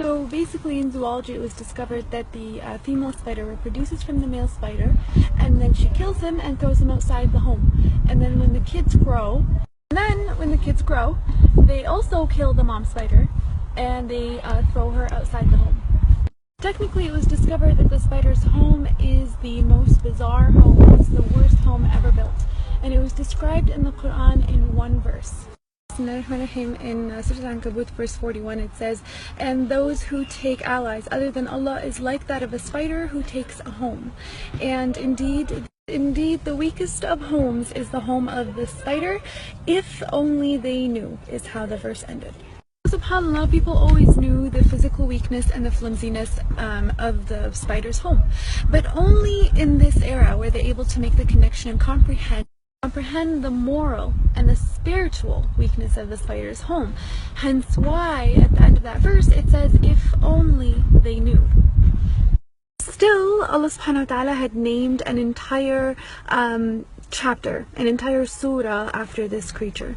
So basically in zoology it was discovered that the female spider reproduces from the male spider, and then she kills him and throws him outside the home. And then when the kids grow, they also kill the mom spider and they throw her outside the home. Technically it was discovered that the spider's home is the most bizarre home. It's the worst home ever built. And it was described in the Quran in one verse. In Surah Al-Ankabut verse 41 it says, "And those who take allies other than Allah is like that of a spider who takes a home. And indeed the weakest of homes is the home of the spider, if only they knew," is how the verse ended. SubhanAllah, people always knew the physical weakness and the flimsiness of the spider's home. But only in this era were they able to make the connection and comprehend the moral and the spiritual weakness of the spider's home. Hence why at the end of that verse it says, "If only they knew." Still, Allah subhanahu wa ta'ala had named an entire chapter, an entire surah after this creature.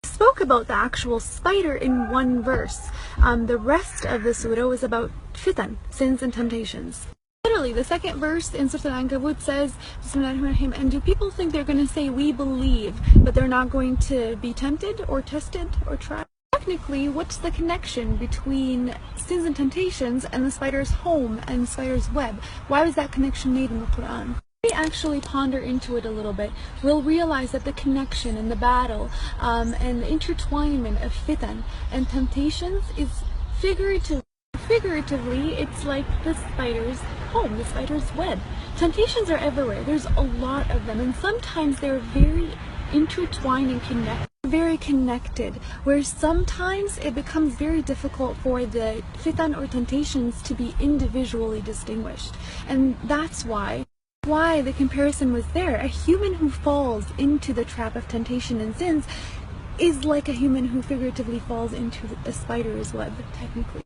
He spoke about the actual spider in one verse. The rest of the surah was about fitan, sins and temptations. Literally, the second verse in Surah Al-Ankabut says, "Bismillahirrahmanirrahim," and do people think they're going to say, "We believe," but they're not going to be tempted or tested or tried? Technically, what's the connection between sins and temptations and the spider's home and the spider's web? Why was that connection made in the Quran? If we actually ponder into it a little bit, we'll realize that the connection and the battle and the intertwinement of fitan and temptations is figuratively, it's like the spider's home, the spider's web. Temptations are everywhere. There's a lot of them, and sometimes they're very intertwined and connected, where sometimes it becomes very difficult for the fitan or temptations to be individually distinguished. And that's why the comparison was there. A human who falls into the trap of temptation and sins is like a human who figuratively falls into a spider's web, technically.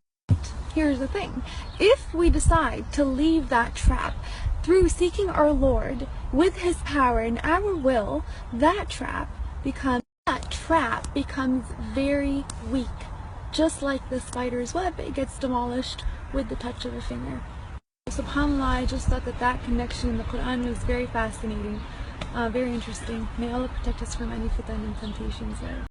Here's the thing. If we decide to leave that trap through seeking our Lord with His power and our will, that trap becomes very weak. Just like the spider's web, it gets demolished with the touch of a finger. SubhanAllah, I just thought that connection in the Quran was very fascinating, very interesting. May Allah protect us from any fitan and temptations there.